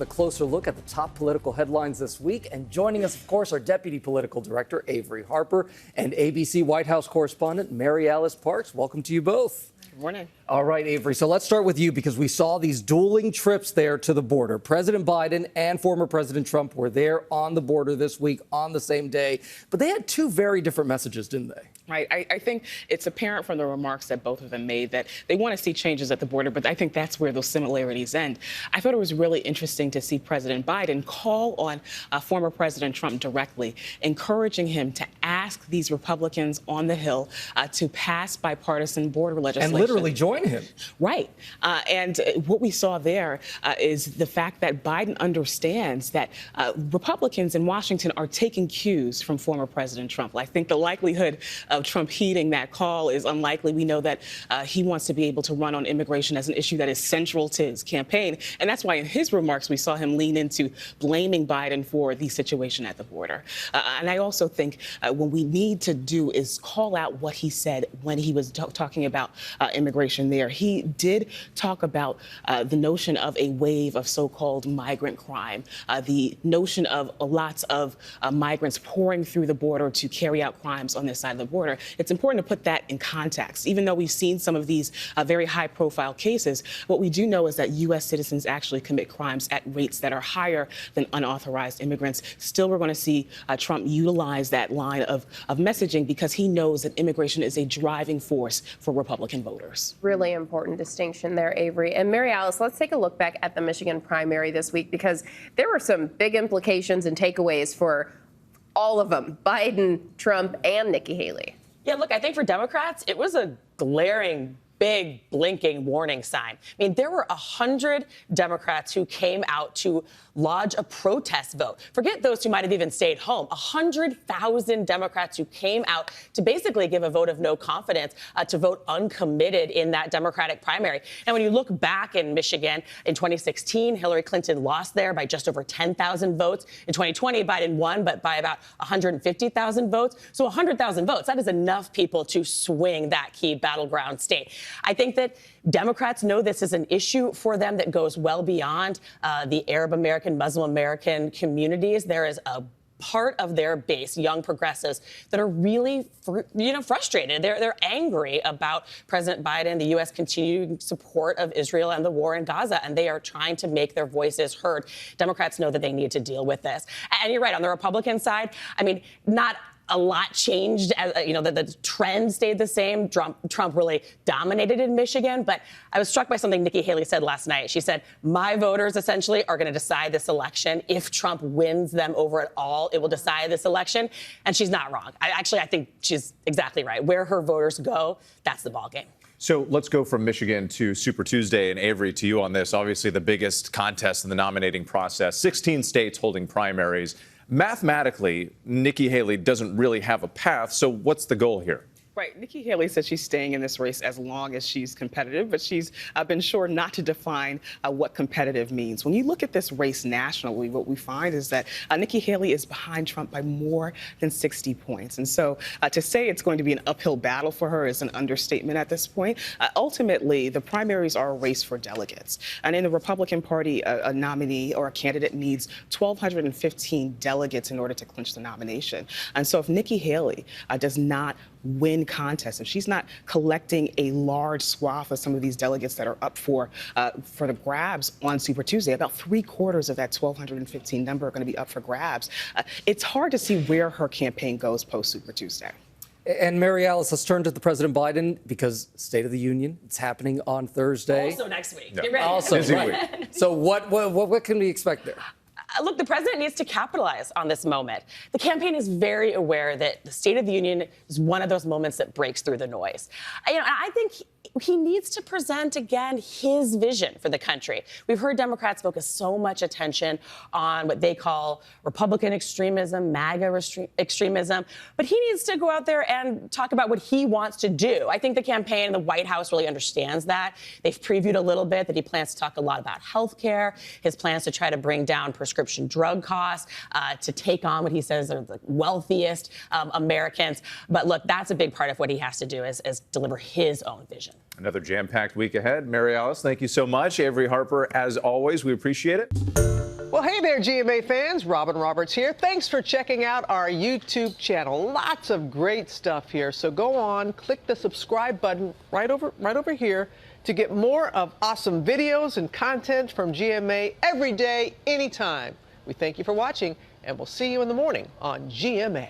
A closer look at the top political headlines this week. And joining us, of course, our Deputy Political Director, Averi Harper, and ABC White House correspondent, MaryAlice Parks. Welcome to you both. Good morning. All right, Averi. So let's start with you because we saw these dueling trips there to the border. President Biden and former President Trump were there on the border this week on the same day. But they had two very different messages, didn't they? Right. I think it's apparent from the remarks that both of them made that they want to see changes at the border, but I think that's where those similarities end. I thought it was really interesting to see President Biden call on former President Trump directly, encouraging him to ask these Republicans on the Hill to pass bipartisan border legislation. And literally join him. Right. And what we saw there is the fact that Biden understands that Republicans in Washington are taking cues from former President Trump. I think the likelihood of Trump heeding that call is unlikely. We know that he wants to be able to run on immigration as an issue that is central to his campaign. And that's why in his remarks, we saw him lean into blaming Biden for the situation at the border. And I also think what we need to do is call out what he said when he was talking about immigration there. He did talk about the notion of a wave of so-called migrant crime, the notion of lots of migrants pouring through the border to carry out crimes on this side of the border. It's important to put that in context. Even though we've seen some of these very high-profile cases, what we do know is that U.S. citizens actually commit crimes at rates that are higher than unauthorized immigrants. Still, we're going to see Trump utilize that line of messaging because he knows that immigration is a driving force for Republican voters. Really important distinction there, Averi. And MaryAlice, let's take a look back at the Michigan primary this week because there were some big implications and takeaways for all of them, Biden, Trump, and Nikki Haley. Yeah, look, I think for Democrats, it was a glaring, big, blinking warning sign. I mean, there were 100 Democrats who came out to lodge a protest vote. Forget those who might have even stayed home. 100,000 Democrats who came out to basically give a vote of no confidence, to vote uncommitted in that Democratic primary. And when you look back in Michigan in 2016, Hillary Clinton lost there by just over 10,000 votes. In 2020, Biden won, but by about 150,000 votes. So 100,000 votes, that is enough people to swing that key battleground state. I think that Democrats know this is an issue for them that goes well beyond the Arab American, Muslim American communities. There is a part of their base, young progressives, that are really, frustrated. They're angry about President Biden, the U.S. continued support of Israel and the war in Gaza, and they are trying to make their voices heard. Democrats know that they need to deal with this. And you're right, on the Republican side, I mean, not a lot changed. The trend stayed the same. Trump really dominated in Michigan. But I was struck by something Nikki Haley said last night. She said, my voters essentially are going to decide this election. If Trump wins them over at all, it will decide this election. And she's not wrong. I think she's exactly right. Where her voters go, that's the ballgame. So let's go from Michigan to Super Tuesday. And Averi, to you on this, obviously the biggest contest in the nominating process, 16 states holding primaries. Mathematically, Nikki Haley doesn't really have a path. So what's the goal here? Right. Nikki Haley said she's staying in this race as long as she's competitive, but she's been sure not to define what competitive means. When you look at this race nationally, what we find is that Nikki Haley is behind Trump by more than 60 points. And so to say it's going to be an uphill battle for her is an understatement at this point. Ultimately, the primaries are a race for delegates. And in the Republican Party, a nominee or a candidate needs 1,215 delegates in order to clinch the nomination. And so if Nikki Haley does not win contest, if she's not collecting a large swath of some of these delegates that are up for the grabs on Super Tuesday, about 3/4 of that 1,215 number are going to be up for grabs. It's hard to see where her campaign goes post Super Tuesday. And MaryAlice, let's turn to the President Biden because State of the Union, it's happening on Thursday. Also next week. Yeah. Get ready. Also, right. So what can we expect there? Look, the president needs to capitalize on this moment. The campaign is very aware that the State of the Union is one of those moments that breaks through the noise. I think he needs to present again his vision for the country. We've heard Democrats focus so much attention on what they call Republican extremism, MAGA extremism, but he needs to go out there and talk about what he wants to do. I think the campaign and the White House really understands that. They've previewed a little bit that he plans to talk a lot about health care, his plans to try to bring down prescription drug costs, to take on what he says are the wealthiest Americans. But look, that's a big part of what he has to do is deliver his own vision. Another jam-packed week ahead. MaryAlice, thank you so much. Averi Harper, as always, we appreciate it. Well, hey there, GMA fans. Robin Roberts here. Thanks for checking out our YouTube channel. Lots of great stuff here. So go on, click the subscribe button right over here to get more of awesome videos and content from GMA every day, anytime. We thank you for watching, and we'll see you in the morning on GMA.